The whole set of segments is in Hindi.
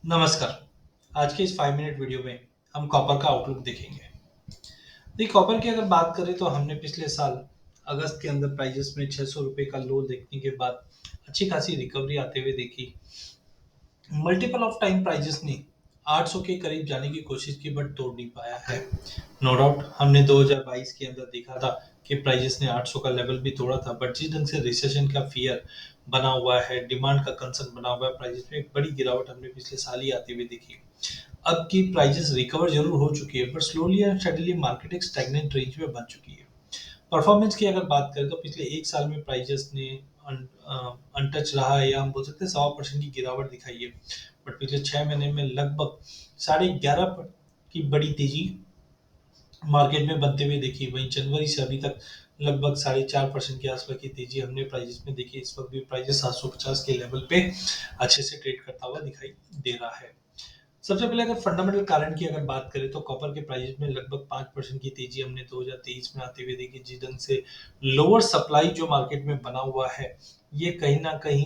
नमस्कार। आज के इस 5 मिनट वीडियो में हम कॉपर का आउटलुक देखेंगे। देखिए, कॉपर की अगर बात करें तो हमने पिछले साल अगस्त के अंदर प्राइजेस में 600 रुपए का लो देखने के बाद अच्छी खासी रिकवरी आते हुए देखी। मल्टीपल ऑफ टाइम प्राइजेस ने 800 के करीब जाने की कोशिश की बट तोड़ नहीं पाया है। नो डाउट हमने 2022 के अंदर देखा था कि प्राइजेस ने 800 का लेवल भी तोड़ा था, बट जिस ढंग से रिसेशन का फियर बना हुआ है, डिमांड का कंसर्न बना हुआ है, प्राइजेस में एक बड़ी गिरावट हमने पिछले साल ही आते हुए देखी। अब की प्राइजेस रिकवर जरूर हो चुकी है, but slowly and steadily market एक स्टैग्नेंट रेंज में बन चुकी है। परफॉर्मेंस की अगर बात करें तो पिछले एक साल में प्राइजेस ने अनटच रहा है, या हम बोल सकते हैं 100% की गिरावट दिखाई है। बट पिछले 6 महीने में लगभग 11.5 की बड़ी तेजी मार्केट में बनते हुए देखी। वहीं जनवरी से अभी तक लगभग 4.5% के आसपास की तेजी हमने प्राइजेस में देखी। इस वक्त भी प्राइजेस 750 के लेवल पे अच्छे से ट्रेड करता हुआ दिखाई दे रहा है। सबसे पहले अगर फंडामेंटल कारण की अगर बात करें तो कॉपर के प्राइस में लगभग 5% की तेजी हमने 2023 में आते हुए देखी। जिस ढंग से लोअर सप्लाई जो मार्केट में बना हुआ है, ये कहीं ना कहीं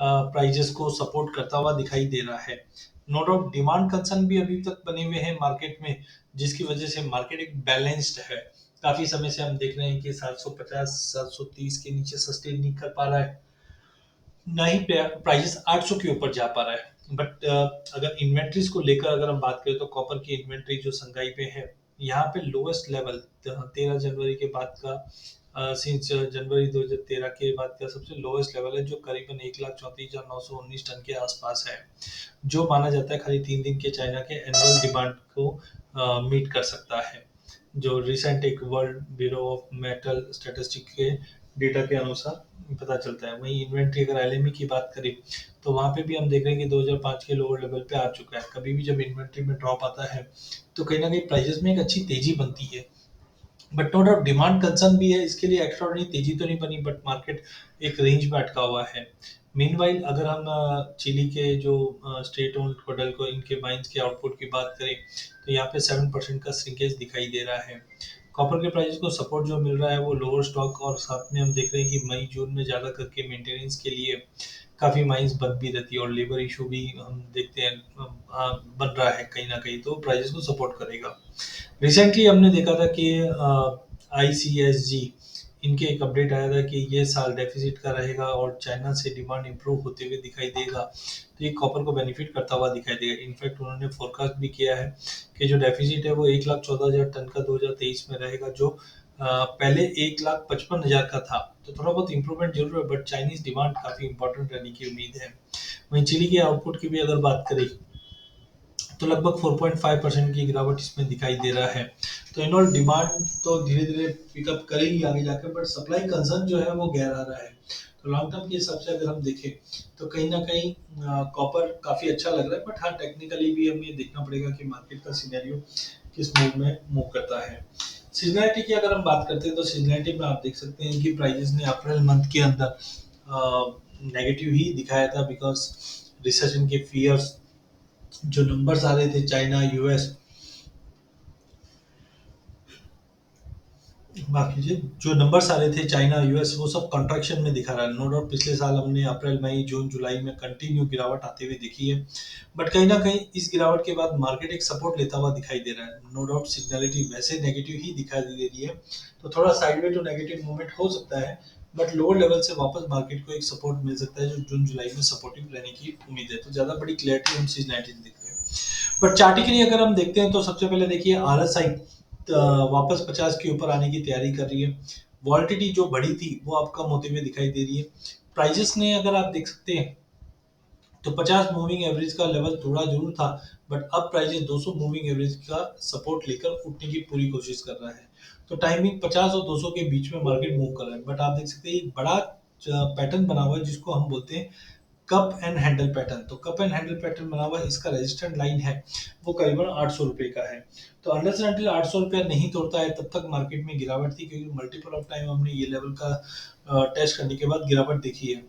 प्राइजेस को सपोर्ट करता हुआ दिखाई दे रहा है। नो डाउट डिमांड कंसर्न भी अभी तक बने हुए हैं मार्केट में, जिसकी वजह से मार्केट एक बैलेंस्ड है। काफी समय से हम देख रहे हैं कि 750 730 के नीचे सस्टेन नहीं कर पा रहा है, ना ही प्राइसेस 800 के ऊपर जा पा रहा है। बट अगर इन्वेंट्रीज को लेकर अगर हम बात करें तो कॉपर की इन्वेंट्री जो संगाई पे है, यहाँ पे लोएस्ट लेवल 13 जनवरी के बाद का, सिंस जनवरी 2013 के बाद का सबसे लोएस्ट लेवल है, जो करीबन 1,34,919 टन के आसपास है, जो माना जाता है खाली 3 दिन के चाइना के एनुअल डिमांड को मीट कर सकता है, जो रिसेंट एक world bureau of metal statistic के डेटा के अनुसार पता चलता है। वहीं इन्वेंट्री अगर एलएमई की बात करें तो वहां पे भी हम देख रहे हैं कि 2005 के लोअर लेवल पे आ चुका है। कभी भी जब इन्वेंट्री में ड्रॉप आता है तो कहीं ना कहीं प्राइसेस में एक अच्छी तेजी बनती है, but no doubt demand concern भी है। इसके लिए एक्स्ट्राऑर्डिनरी तेजी तो नहीं बनी, बट मार्केट एक रेंज में अटका हुआ है। मीनवाइल अगर हम चिली के जो स्टेट ओन्ड कोडल्को इनके माइंस के आउटपुट की बात करें तो यहाँ पे 7% का श्रिंकेज दिखाई दे रहा है। कॉपर के प्राइस को सपोर्ट जो मिल रहा है वो लोअर स्टॉक, और साथ में हम देख रहे हैं कि मई जून में ज़्यादा करके मेंटेनेंस के लिए काफ़ी माइंस बंद भी रहती है, और लेबर इशू भी हम देखते हैं बन रहा है कहीं ना कहीं, तो प्राइसेस को सपोर्ट करेगा। रिसेंटली हमने देखा था कि आईसीएसजी इनके एक अपडेट आया था कि ये साल डेफिसिट का रहेगा और चाइना से डिमांड इंप्रूव होते हुए दिखाई देगा, तो ये कॉपर को बेनिफिट करता हुआ दिखाई देगा। इनफैक्ट उन्होंने फोरकास्ट भी किया है कि जो डेफिसिट है वो 1,14,000 टन का 2023 में रहेगा, जो पहले 1,55,000 का था। तो थोड़ा बहुत इंप्रूवमेंट जरूर है, बट चाइनीज डिमांड काफी इंपॉर्टेंट रहने की उम्मीद है। वहीं चिली के आउटपुट की भी अगर बात करें तो लगभग 4.5% की गिरावट इसमें दिखाई दे रहा है। तो इनऑल डिमांड तो धीरे धीरे पिकअप करेगी आगे जाकर, बट सप्लाई कंसर्न जो है वो गहरा रहा है। तो लॉन्ग टर्म के हिसाब से अगर हम देखें तो कहीं ना कहीं कॉपर काफी अच्छा लग रहा है, बट हाँ टेक्निकली भी हमें देखना पड़ेगा कि मार्केट का सिनेरियो किस मूव में मूव करता है। सीजनैलिटी की अगर हम बात करते हैं तो सीजनैलिटी में आप देख सकते हैं कि प्राइजेस ने अप्रैल मंथ के अंदर नेगेटिव ही दिखाया था, बिकॉज रिसेशन के फियर्स, जो नंबर्स आ रहे थे चाइना यूएस, बाकी जो नंबर्स आ रहे थे चाइना यूएस, वो सब कंट्रैक्शन में दिखा रहा है। नो डाउट पिछले साल हमने अप्रैल मई जून जुलाई में कंटिन्यू गिरावट आते हुए देखी है, बट कहीं ना कहीं इस गिरावट के बाद मार्केट एक सपोर्ट लेता हुआ दिखाई दे रहा है। नो डाउट सिग्नलिटी वैसे नेगेटिव ही दिखाई दे रही है, तो थोड़ा साइडवे टू नेगेटिव मूवमेंट हो सकता है, बट लोअर लेवल से वापस मार्केट को एक सपोर्ट मिल सकता है, जो जून जुलाई में सपोर्टिव रहने की उम्मीद है। तो ज्यादा बड़ी क्लैरिटी हम सीजनलिटी दिख रहे हैं। बट चार्टिकली अगर हम देखते हैं तो सबसे पहले देखिए आरएसआई वापस 50 के ऊपर आने की तैयारी कर रही है। वॉलिटिलिटी जो बढ़ी थी वो अब कम होते हुए दिखाई दे रही है। प्राइजेस ने अगर आप देख सकते हैं तो 50 मूविंग एवरेज का लेवल थोड़ा जरूर था, बट अब प्राइजेस 200 मूविंग एवरेज का सपोर्ट लेकर उठने की पूरी कोशिश कर रहा है। तो टाइमिंग 50 और 200 के बीच में मार्केट मूव कर रहा है, बट आप देख सकते हैं एक बड़ा पैटर्न बना हुआ है जिसको हम बोलते हैं कप एंड हैंडल पैटर्न। तो कप एंड हैंडल पैटर्न बना हुआ है, इसका रेजिस्टेंट लाइन है वो करीबन 800 रुपए का है। तो अनलेस एंड अनटिल 800 रुपया नहीं तोड़ता है तब तक मार्केट में गिरावट थी, क्योंकि मल्टीपल ऑफ टाइम हमने ये लेवल का टेस्ट करने के बाद गिरावट देखी है।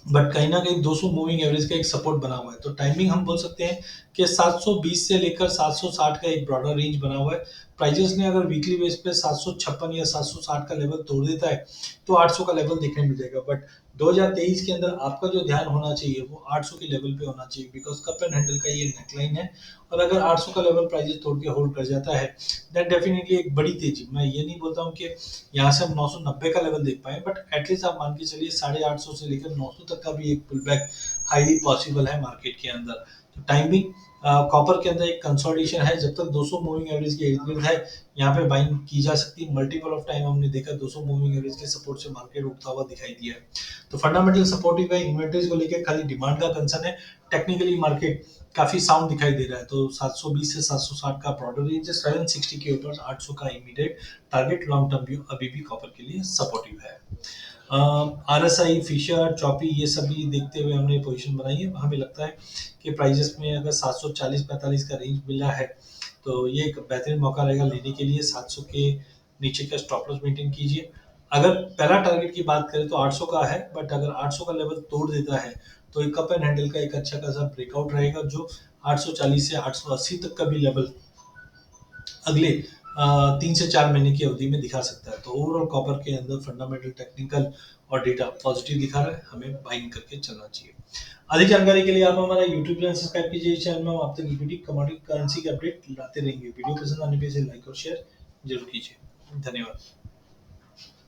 बट कहीं ना कहीं 200 मूविंग एवरेज का एक सपोर्ट बना हुआ है, तो टाइमिंग हम बोल सकते हैं कि 720 से लेकर 760 का एक ब्रॉडर रेंज बना हुआ है। प्राइजेस ने अगर वीकली बेस पे 756 या 760 का लेवल तोड़ देता है तो 800 का लेवल देखने मिल जाएगा, बट 2023 के अंदर आपका जो ध्यान होना चाहिए वो 800 के लेवल पे होना चाहिए, बिकॉज कप एंड हैंडल का ये नेकलाइन है। और अगर 800 का लेवल प्राइजेस तोड़ के होल्ड कर जाता है, देन डेफिनेटली एक बड़ी तेजी, मैं ये नहीं बोलता हूँ कि यहाँ से हम 990 का लेवल देख पाए, बट एटलीस्ट आप मान के चलिए 850 से लेकर 900 तक का भी एक पुल बैक हाईली पॉसिबल है मार्केट के अंदर। तो टाइमिंग कॉपर के अंदर एक कंसोलिडेशन है, जब तक 200 मूविंग एवरेज के इर्द गिर्द है यहाँ पे बाइंग की जा सकती है। मल्टीपल ऑफ टाइम हमने देखा 200 मूविंग एवरेज के सपोर्ट से मार्केट उठता हुआ दिखाई दिया है। तो फंडामेंटल सपोर्टिव है, इन्वेंटरीज को लेकर खाली डिमांड का कंसर्न है। टेक्निकली मार्केट काफी साउंड दिखाई दे रहा है, तो 720 से 760 का ब्रॉडर रेंज है, 760 के ऊपर 800 का immediate target long term view अभी भी कॉपर के लिए सपोर्टिव है। RSI, फिशर, चॉपी, ये सभी देखते हुए हमने पोजीशन बनाई है। हमें लगता है कि प्राइजेस में अगर 740-45 का रेंज मिला है तो ये एक बेहतरीन मौका रहेगा लेने के लिए। 700 के नीचे का स्टॉप लॉस मेंटेन कीजिए। अगर पहला टारगेट की बात करें तो 800 का है, बट अगर 800 का लेवल तोड़ देता है तो एक कप एंड हैंडल का एक अच्छा खासा ब्रेकआउट रहेगा, जो 840 से 880 तक का भी लेवल अगले 3 से 4 महीने की अवधि में दिखा सकता है। तो ओवरऑल कॉपर के अंदर फंडामेंटल, टेक्निकल और डेटा पॉजिटिव दिखा रहा है, हमें बाइंग करके चलना चाहिए। अधिक जानकारी के लिए आप हमारा यूट्यूब चैनल सब्सक्राइब कीजिए। इस चैनल में हम आप तक इक्विटी, कमोडिटी, करेंसी के अपडेट लाते रहेंगे। वीडियो पसंद आने पे इसे लाइक और शेयर जरूर कीजिए। धन्यवाद।